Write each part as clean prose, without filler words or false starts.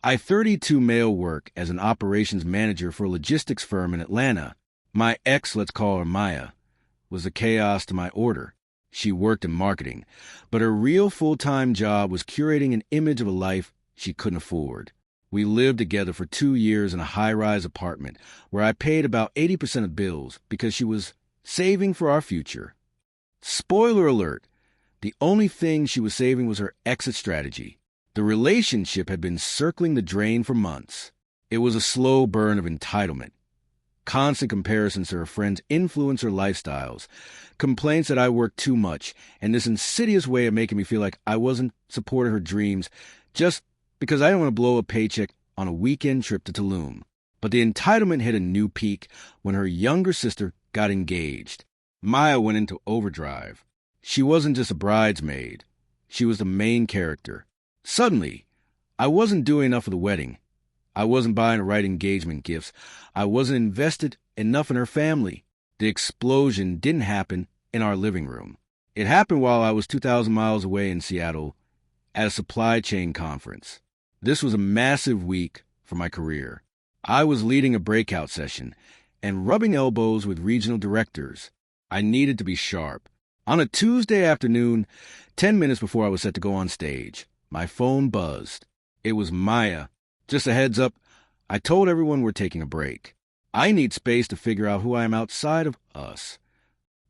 I 32 male work as an operations manager for a logistics firm in Atlanta. My ex, let's call her Maya, was a chaos to my order. She worked in marketing, but her real full-time job was curating an image of a life she couldn't afford. We lived together for 2 years in a high-rise apartment where I paid about 80% of bills because she was saving for our future. Spoiler alert, the only thing she was saving was her exit strategy. The relationship had been circling the drain for months. It was a slow burn of entitlement. Constant comparisons to her friends' influencer lifestyles, complaints that I worked too much, and this insidious way of making me feel like I wasn't supporting her dreams just because I didn't want to blow a paycheck on a weekend trip to Tulum. But the entitlement hit a new peak when her younger sister got engaged. Maya went into overdrive. She wasn't just a bridesmaid. She was the main character. Suddenly, I wasn't doing enough for the wedding. I wasn't buying the right engagement gifts. I wasn't invested enough in her family. The explosion didn't happen in our living room. It happened while I was 2,000 miles away in Seattle at a supply chain conference. This was a massive week for my career. I was leading a breakout session and rubbing elbows with regional directors. I needed to be sharp. On a Tuesday afternoon, 10 minutes before I was set to go on stage, my phone buzzed. It was Maya. Just a heads up, I told everyone we're taking a break. I need space to figure out who I am outside of us.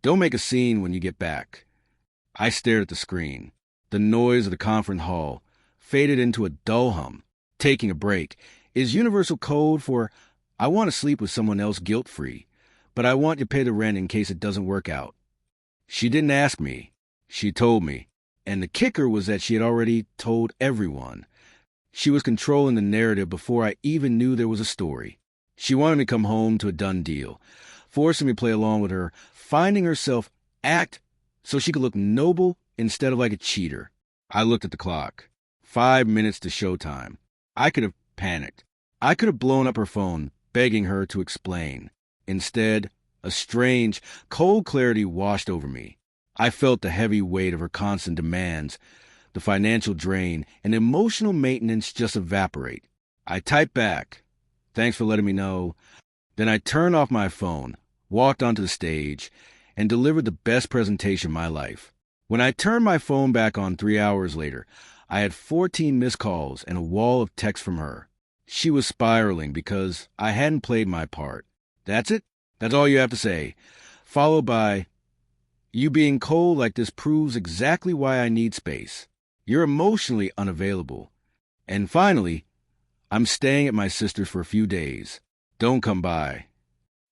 Don't make a scene when you get back. I stared at the screen. The noise of the conference hall faded into a dull hum. Taking a break is universal code for I want to sleep with someone else guilt-free, but I want you to pay the rent in case it doesn't work out. She didn't ask me. She told me. And the kicker was that she had already told everyone. She was controlling the narrative before I even knew there was a story. She wanted me to come home to a done deal, forcing me to play along with her, finding herself act so she could look noble instead of like a cheater. I looked at the clock. 5 minutes to showtime. I could have panicked. I could have blown up her phone, begging her to explain. Instead, a strange, cold clarity washed over me. I felt the heavy weight of her constant demands, the financial drain, and emotional maintenance just evaporate. I typed back, "Thanks for letting me know." Then I turned off my phone, walked onto the stage, and delivered the best presentation of my life. When I turned my phone back on 3 hours later, I had 14 missed calls and a wall of text from her. She was spiraling because I hadn't played my part. "That's it? That's all you have to say?" Followed by, "You being cold like this proves exactly why I need space. You're emotionally unavailable." And finally, "I'm staying at my sister's for a few days. Don't come by."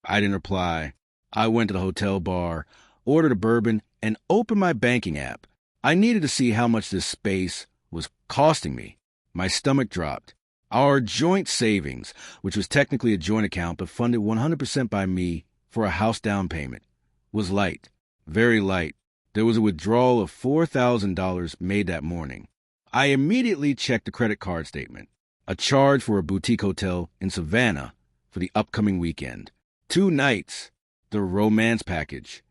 I didn't reply. I went to the hotel bar, ordered a bourbon, and opened my banking app. I needed to see how much this space was costing me. My stomach dropped. Our joint savings, which was technically a joint account but funded 100% by me for a house down payment, was light, very light. There was a withdrawal of $4,000 made that morning. I immediately checked the credit card statement. A charge for a boutique hotel in Savannah for the upcoming weekend. 2 nights. The romance package.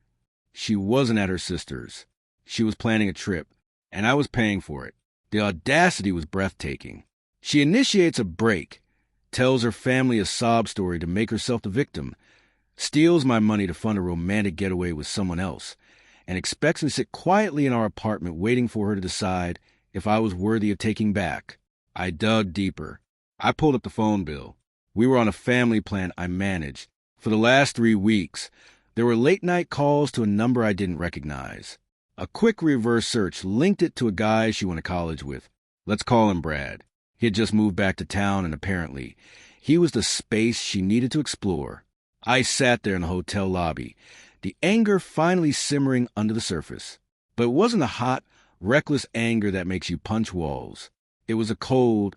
She wasn't at her sister's. She was planning a trip, and I was paying for it. The audacity was breathtaking. She initiates a break, tells her family a sob story to make herself the victim, steals my money to fund a romantic getaway with someone else, and expects me to sit quietly in our apartment waiting for her to decide if I was worthy of taking back. I dug deeper. I pulled up the phone bill. We were on a family plan I managed. For the last 3 weeks, there were late-night calls to a number I didn't recognize. A quick reverse search linked it to a guy she went to college with. Let's call him Brad. He had just moved back to town, and apparently, he was the space she needed to explore. I sat there in the hotel lobby, the anger finally simmering under the surface. But it wasn't a hot, reckless anger that makes you punch walls. It was a cold,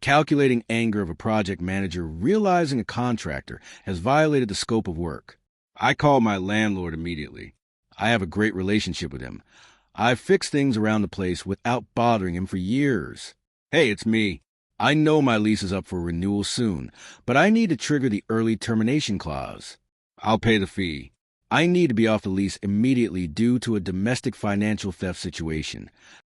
calculating anger of a project manager realizing a contractor has violated the scope of work. I called my landlord immediately. I have a great relationship with him. I've fixed things around the place without bothering him for years. "Hey, it's me. I know my lease is up for renewal soon, but I need to trigger the early termination clause. I'll pay the fee. I need to be off the lease immediately due to a domestic financial theft situation.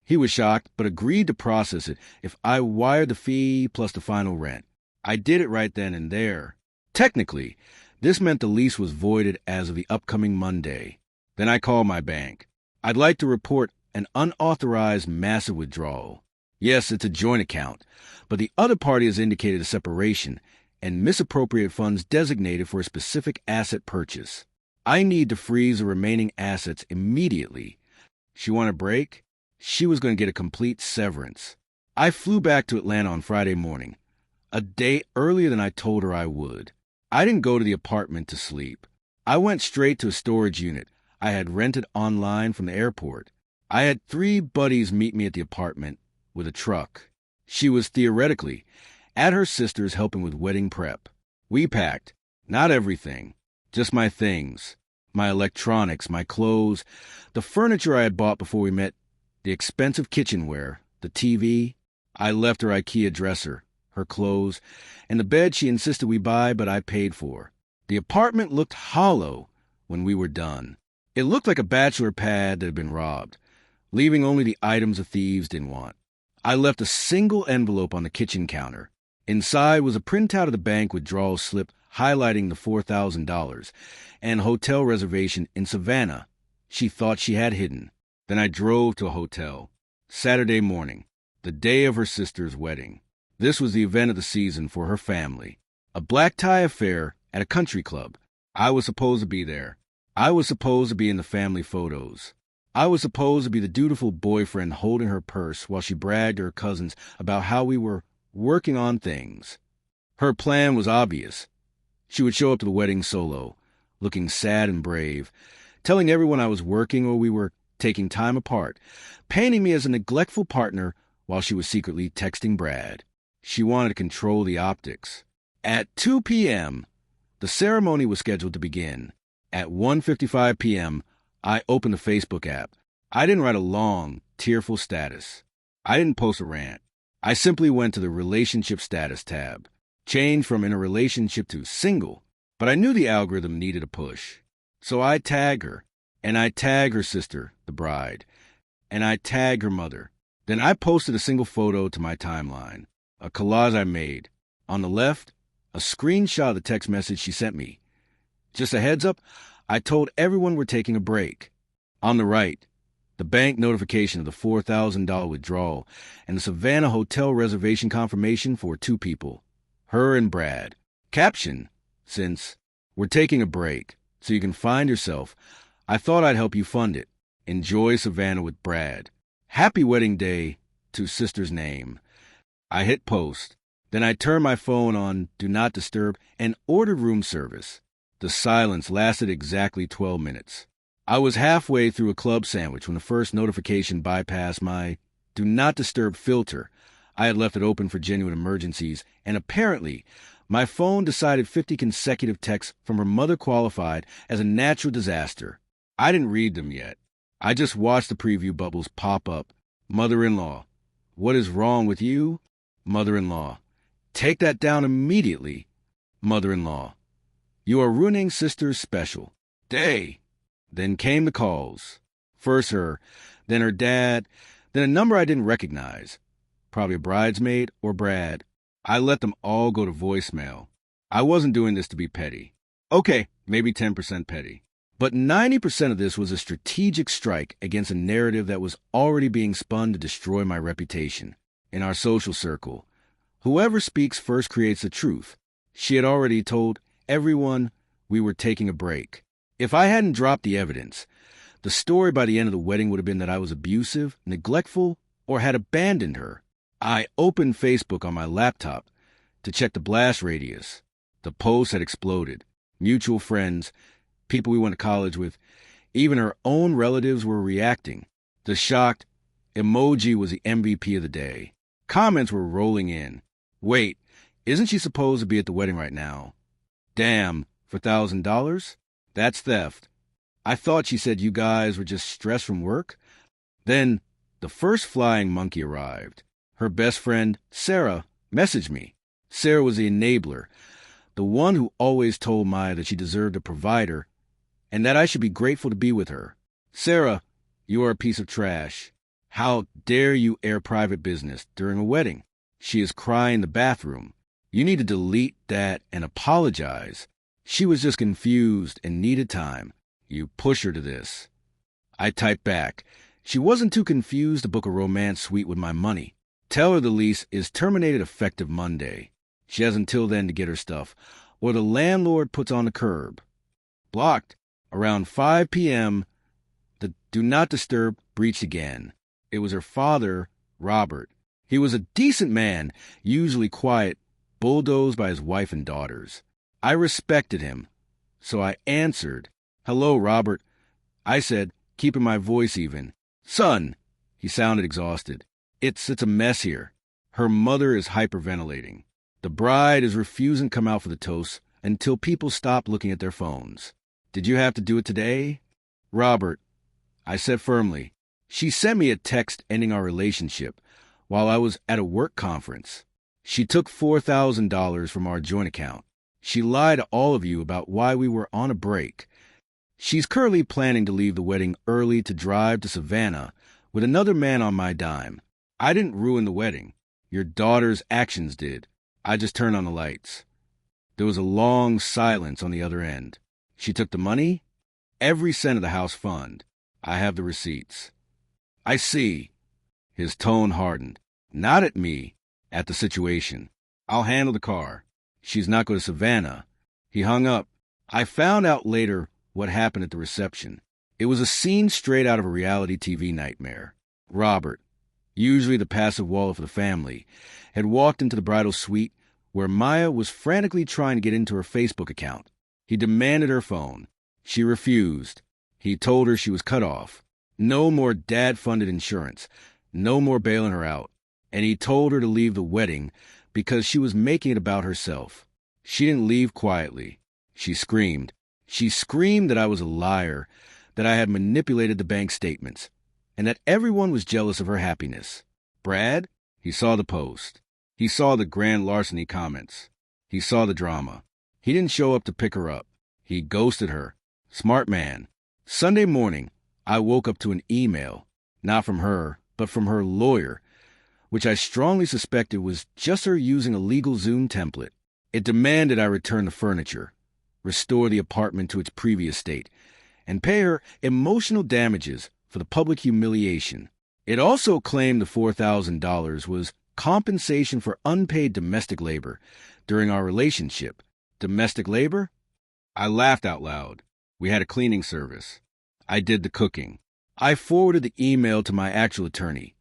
He was shocked, but agreed to process it if I wired the fee plus the final rent. I did it right then and there. Technically, this meant the lease was voided as of the upcoming Monday. Then I called my bank. I'd like to report an unauthorized massive withdrawal. Yes, it's a joint account, but the other party has indicated a separation and misappropriated funds designated for a specific asset purchase. I need to freeze the remaining assets immediately. She wanted a break? She was going to get a complete severance. I flew back to Atlanta on Friday morning, a day earlier than I told her I would. I didn't go to the apartment to sleep. I went straight to a storage unit I had rented online from the airport. I had 3 buddies meet me at the apartment with a truck. She was theoretically at her sister's helping with wedding prep. We packed, not everything, just my things, my electronics, my clothes, the furniture I had bought before we met, the expensive kitchenware, the TV. I left her IKEA dresser, her clothes, and the bed she insisted we buy, but I paid for. The apartment looked hollow when we were done. It looked like a bachelor pad that had been robbed, leaving only the items the thieves didn't want. I left a single envelope on the kitchen counter. Inside was a printout of the bank withdrawal slip highlighting the $4,000 and hotel reservation in Savannah she thought she had hidden. Then I drove to a hotel. Saturday morning, the day of her sister's wedding. This was the event of the season for her family. A black tie affair at a country club. I was supposed to be there. I was supposed to be in the family photos. I was supposed to be the dutiful boyfriend holding her purse while she bragged to her cousins about how we were working on things. Her plan was obvious. She would show up to the wedding solo, looking sad and brave, telling everyone I was working or we were taking time apart, painting me as a neglectful partner while she was secretly texting Brad. She wanted to control the optics. At 2 p.m., the ceremony was scheduled to begin. At 1:55 p.m., I opened the Facebook app. I didn't write a long, tearful status. I didn't post a rant. I simply went to the Relationship Status tab, changed from in a relationship to single, but I knew the algorithm needed a push. So I tag her, and I tag her sister, the bride, and I tag her mother. Then I posted a single photo to my timeline, a collage I made. On the left, a screenshot of the text message she sent me. Just a heads up, I told everyone we're taking a break. On the right, the bank notification of the $4,000 withdrawal and the Savannah hotel reservation confirmation for 2 people, her and Brad. Caption, since we're taking a break, so you can find yourself, I thought I'd help you fund it. Enjoy Savannah with Brad. Happy wedding day to sister's name. I hit post. Then I turned my phone on Do Not Disturb and ordered room service. The silence lasted exactly 12 minutes. I was halfway through a club sandwich when the first notification bypassed my Do Not Disturb filter. I had left it open for genuine emergencies, and apparently, my phone decided 50 consecutive texts from her mother qualified as a natural disaster. I didn't read them yet. I just watched the preview bubbles pop up. Mother-in-law. What is wrong with you? Mother-in-law. Take that down immediately. Mother-in-law. You are ruining sister's special day. Then came the calls. First her, then her dad, then a number I didn't recognize. Probably a bridesmaid or Brad. I let them all go to voicemail. I wasn't doing this to be petty. Okay, maybe 10% petty. But 90% of this was a strategic strike against a narrative that was already being spun to destroy my reputation. In our social circle, whoever speaks first creates the truth. She had already told everyone we were taking a break. If I hadn't dropped the evidence, the story by the end of the wedding would have been that I was abusive, neglectful, or had abandoned her. I opened Facebook on my laptop to check the blast radius. The post had exploded. Mutual friends, people we went to college with, even her own relatives were reacting. The shocked emoji was the MVP of the day. Comments were rolling in. Wait, isn't she supposed to be at the wedding right now? Damn, for $1,000? That's theft. I thought she said you guys were just stressed from work. Then the first flying monkey arrived. Her best friend, Sarah, messaged me. Sarah was the enabler, the one who always told Maya that she deserved a provider and that I should be grateful to be with her. Sarah, you are a piece of trash. How dare you air private business during a wedding? She is crying in the bathroom. You need to delete that and apologize. She was just confused and needed time. You push her to this. I typed back. She wasn't too confused to book a romance suite with my money. Tell her the lease is terminated effective Monday. She has until then to get her stuff, or the landlord puts on the curb. Blocked. Around 5 p.m., the Do Not Disturb breached again. It was her father, Robert. He was a decent man, usually quiet, bulldozed by his wife and daughters. I respected him, so I answered, "Hello, Robert." I said, keeping my voice even. "Son," he sounded exhausted. It's a mess here. Her mother is hyperventilating. The bride is refusing to come out for the toast until people stop looking at their phones. Did you have to do it today? Robert, I said firmly. She sent me a text ending our relationship while I was at a work conference. She took $4,000 from our joint account. She lied to all of you about why we were on a break. She's currently planning to leave the wedding early to drive to Savannah with another man on my dime. I didn't ruin the wedding. Your daughter's actions did. I just turned on the lights. There was a long silence on the other end. She took the money? Every cent of the house fund. I have the receipts. I see. His tone hardened. Not at me, at the situation. I'll handle the car. She's not going to Savannah. He hung up. I found out later what happened at the reception. It was a scene straight out of a reality TV nightmare. Robert, usually the passive wall of the family, had walked into the bridal suite where Maya was frantically trying to get into her Facebook account. He demanded her phone. She refused. He told her she was cut off. No more dad-funded insurance. No more bailing her out. And he told her to leave the wedding because she was making it about herself. She didn't leave quietly. She screamed. She screamed that I was a liar, that I had manipulated the bank statements, and that everyone was jealous of her happiness. Brad? He saw the post. He saw the grand larceny comments. He saw the drama. He didn't show up to pick her up. He ghosted her. Smart man. Sunday morning, I woke up to an email, not from her, but from her lawyer, which I strongly suspected was just her using a legal Zoom template. It demanded I return the furniture, restore the apartment to its previous state, and pay her emotional damages for the public humiliation. It also claimed the $4,000 was compensation for unpaid domestic labor during our relationship. Domestic labor? I laughed out loud. We had a cleaning service. I did the cooking. I forwarded the email to my actual attorney,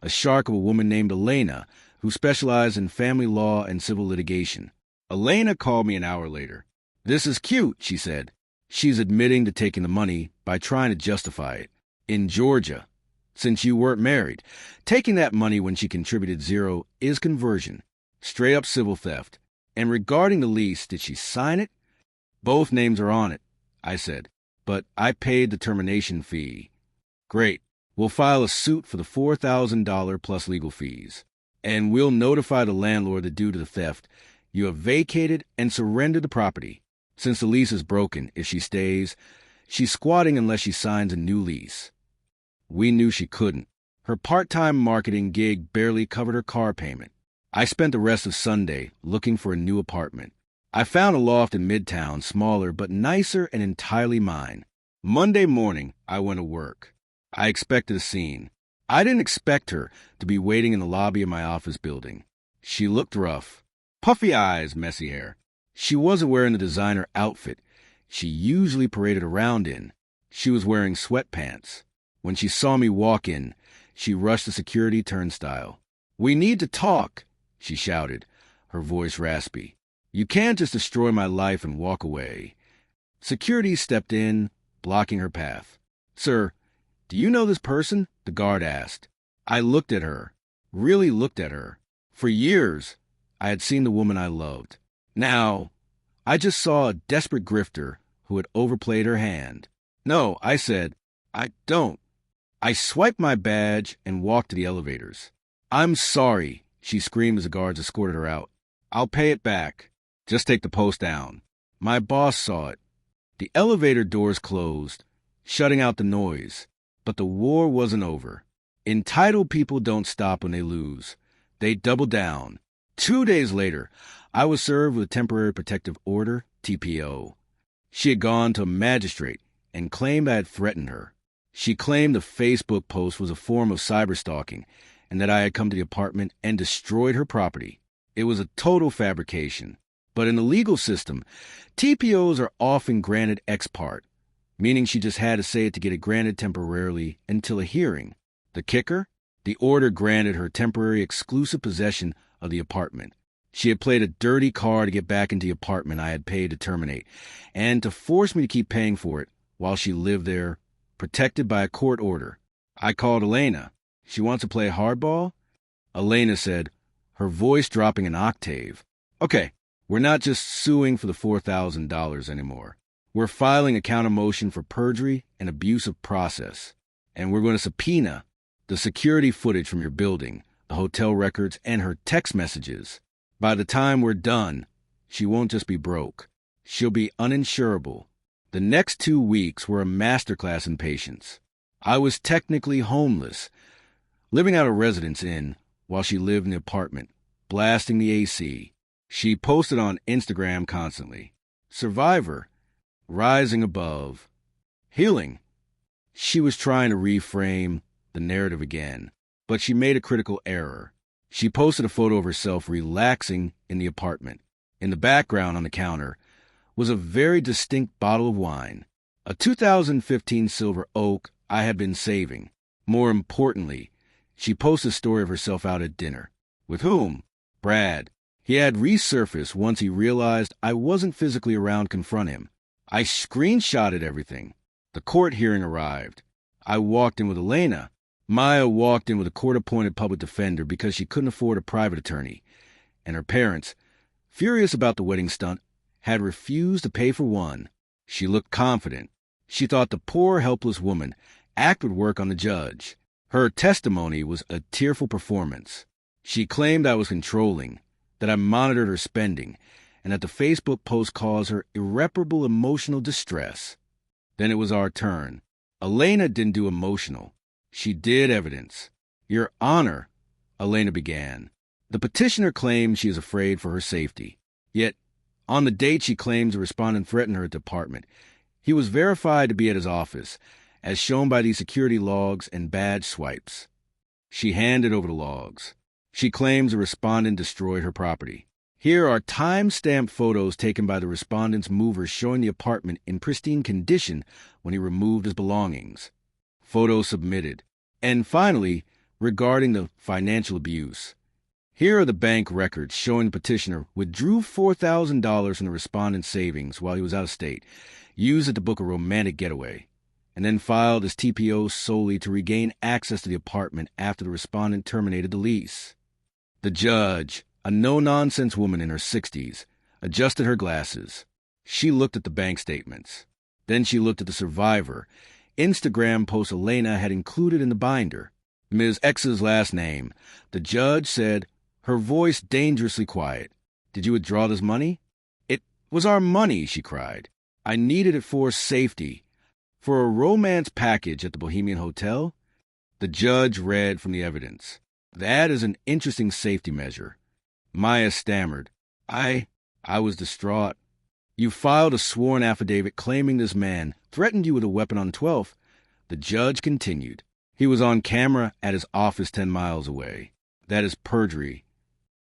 a shark of a woman named Elena, who specialized in family law and civil litigation. Elena called me an hour later. "This is cute," she said. She's admitting to taking the money by trying to justify it. In Georgia, since you weren't married, taking that money when she contributed zero is conversion. Straight up civil theft. And regarding the lease, did she sign it? Both names are on it, I said, but I paid the termination fee. Great. We'll file a suit for the $4,000 plus legal fees. And we'll notify the landlord that due to the theft, you have vacated and surrendered the property. Since the lease is broken, if she stays, she's squatting unless she signs a new lease. We knew she couldn't. Her part-time marketing gig barely covered her car payment. I spent the rest of Sunday looking for a new apartment. I found a loft in Midtown, smaller but nicer and entirely mine. Monday morning, I went to work. I expected a scene. I didn't expect her to be waiting in the lobby of my office building. She looked rough. Puffy eyes, messy hair. She wasn't wearing the designer outfit she usually paraded around in. She was wearing sweatpants. When she saw me walk in, she rushed the security turnstile. "We need to talk," she shouted, her voice raspy. "You can't just destroy my life and walk away." Security stepped in, blocking her path. "Sir, do you know this person?" the guard asked. I looked at her, really looked at her. For years, I had seen the woman I loved. Now, I just saw a desperate grifter who had overplayed her hand. "No," I said, "I don't." I swiped my badge and walked to the elevators. "I'm sorry," she screamed as the guards escorted her out. "I'll pay it back. Just take the post down." My boss saw it. The elevator doors closed, shutting out the noise. But the war wasn't over. Entitled people don't stop when they lose. They double down. 2 days later, I was served with a temporary protective order, TPO. She had gone to a magistrate and claimed I had threatened her. She claimed the Facebook post was a form of cyberstalking and that I had come to the apartment and destroyed her property. It was a total fabrication. But in the legal system, TPOs are often granted ex parte, meaning she just had to say it to get it granted temporarily until a hearing. The kicker? The order granted her temporary exclusive possession of the apartment. She had played a dirty card to get back into the apartment I had paid to terminate, and to force me to keep paying for it while she lived there, protected by a court order. I called Elena. She wants to play hardball? Elena said, her voice dropping an octave. Okay, we're not just suing for the $4,000 anymore. We're filing a counter motion for perjury and abuse of process. And we're going to subpoena the security footage from your building, the hotel records, and her text messages. By the time we're done, she won't just be broke. She'll be uninsurable. The next 2 weeks were a masterclass in patience. I was technically homeless, living out a residence inn while she lived in the apartment, blasting the AC. She posted on Instagram constantly. Survivor, rising above, healing. She was trying to reframe the narrative again, but she made a critical error. She posted a photo of herself relaxing in the apartment. In the background on the counter was a very distinct bottle of wine, a 2015 Silver Oak I had been saving. More importantly, she posted a story of herself out at dinner. With whom? Brad. He had resurfaced once he realized I wasn't physically around to confront him. I screenshotted everything. The court hearing arrived. I walked in with Elena. Maya walked in with a court-appointed public defender because she couldn't afford a private attorney, and her parents, furious about the wedding stunt, had refused to pay for one. She looked confident. She thought the poor, helpless woman act would work on the judge. Her testimony was a tearful performance. She claimed I was controlling, that I monitored her spending, and that the Facebook post caused her irreparable emotional distress. Then it was our turn. Elena didn't do emotional. She did evidence. Your Honor, Elena began. The petitioner claimed she is afraid for her safety. Yet, on the date she claims the respondent threatened her at the apartment, he was verified to be at his office, as shown by these security logs and badge swipes. She handed over the logs. She claims the respondent destroyed her property. Here are time-stamped photos taken by the respondent's mover showing the apartment in pristine condition when he removed his belongings. Photos submitted. And finally, regarding the financial abuse. Here are the bank records showing the petitioner withdrew $4,000 from the respondent's savings while he was out of state, used it to book a romantic getaway, and then filed his TPO solely to regain access to the apartment after the respondent terminated the lease. The judge, a no-nonsense woman in her 60s, adjusted her glasses. She looked at the bank statements. Then she looked at the survivor. Instagram post Elena had included in the binder. Ms. X's last name. The judge said, her voice dangerously quiet. Did you withdraw this money? It was our money, she cried. I needed it for safety. For a romance package at the Bohemian Hotel? The judge read from the evidence. That is an interesting safety measure. Maya stammered. I was distraught. You filed a sworn affidavit claiming this man threatened you with a weapon on 12th. The judge continued. He was on camera at his office 10 miles away. That is perjury.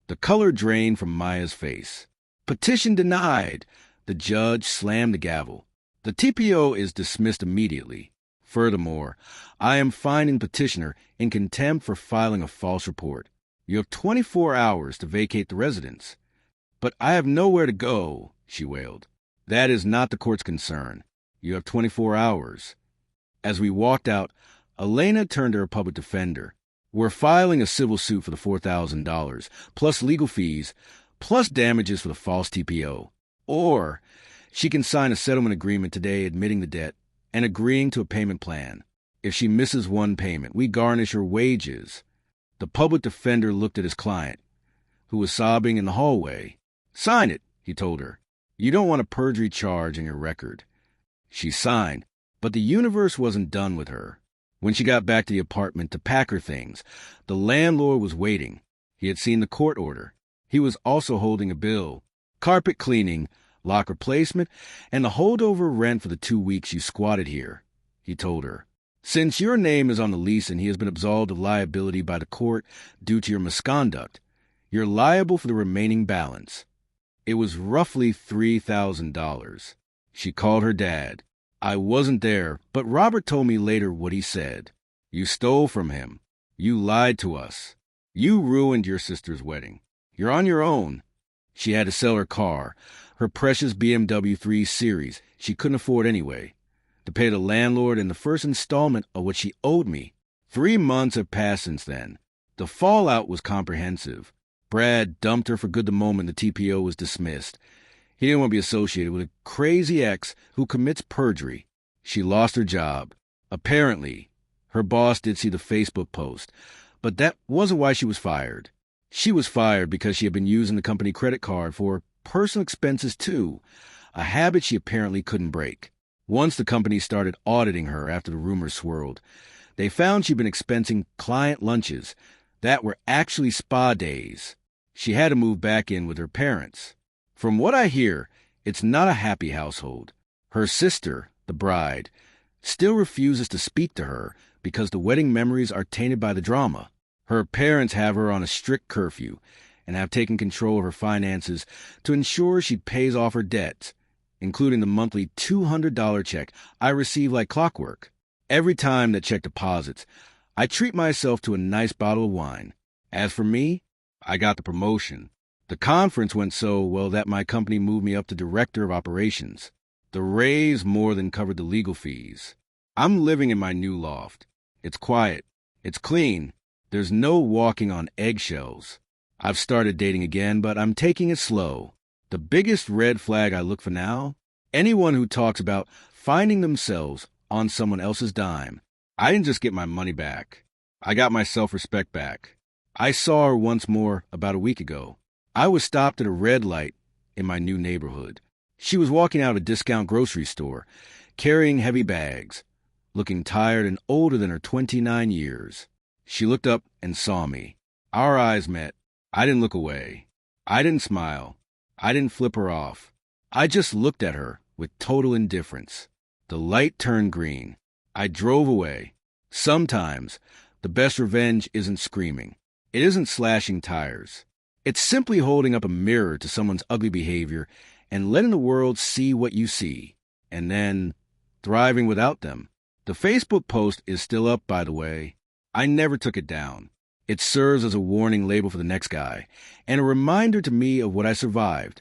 The color drained from Maya's face. Petition denied. The judge slammed the gavel. The TPO is dismissed immediately. Furthermore, I am fining petitioner in contempt for filing a false report. You have 24 hours to vacate the residence. But I have nowhere to go, she wailed. That is not the court's concern. You have 24 hours. As we walked out, Elena turned to her public defender. We're filing a civil suit for the $4,000, plus legal fees, plus damages for the false TPO. Or she can sign a settlement agreement today admitting the debt and agreeing to a payment plan. If she misses one payment, we garnish her wages. The public defender looked at his client, who was sobbing in the hallway. Sign it, he told her. You don't want a perjury charge in your record. She signed, but the universe wasn't done with her. When she got back to the apartment to pack her things, the landlord was waiting. He had seen the court order. He was also holding a bill, carpet cleaning, lock replacement, and the holdover rent for the 2 weeks you squatted here, he told her. Since your name is on the lease and he has been absolved of liability by the court due to your misconduct, you're liable for the remaining balance. It was roughly $3,000. She called her dad. I wasn't there, but Robert told me later what he said. You stole from him. You lied to us. You ruined your sister's wedding. You're on your own. She had to sell her car, her precious BMW 3 Series she couldn't afford anyway, to pay the landlord and the first installment of what she owed me. 3 months have passed since then. The fallout was comprehensive. Brad dumped her for good the moment the TPO was dismissed. He didn't want to be associated with a crazy ex who commits perjury. She lost her job. Apparently, her boss did see the Facebook post, but that wasn't why she was fired. She was fired because she had been using the company credit card for personal expenses too, a habit she apparently couldn't break. Once the company started auditing her after the rumors swirled, they found she'd been expensing client lunches that were actually spa days. She had to move back in with her parents. From what I hear, it's not a happy household. Her sister, the bride, still refuses to speak to her because the wedding memories are tainted by the drama. Her parents have her on a strict curfew and have taken control of her finances to ensure she pays off her debts, including the monthly $200 check I receive like clockwork. Every time that check deposits, I treat myself to a nice bottle of wine. As for me, I got the promotion. The conference went so well that my company moved me up to director of operations. The raise more than covered the legal fees. I'm living in my new loft. It's quiet. It's clean. There's no walking on eggshells. I've started dating again, but I'm taking it slow. The biggest red flag I look for now? Anyone who talks about finding themselves on someone else's dime. I didn't just get my money back. I got my self-respect back. I saw her once more about a week ago. I was stopped at a red light in my new neighborhood. She was walking out of a discount grocery store, carrying heavy bags, looking tired and older than her 29 years. She looked up and saw me. Our eyes met. I didn't look away. I didn't smile. I didn't flip her off. I just looked at her with total indifference. The light turned green. I drove away. Sometimes, the best revenge isn't screaming. It isn't slashing tires. It's simply holding up a mirror to someone's ugly behavior and letting the world see what you see, and then thriving without them. The Facebook post is still up, by the way. I never took it down. It serves as a warning label for the next guy, and a reminder to me of what I survived,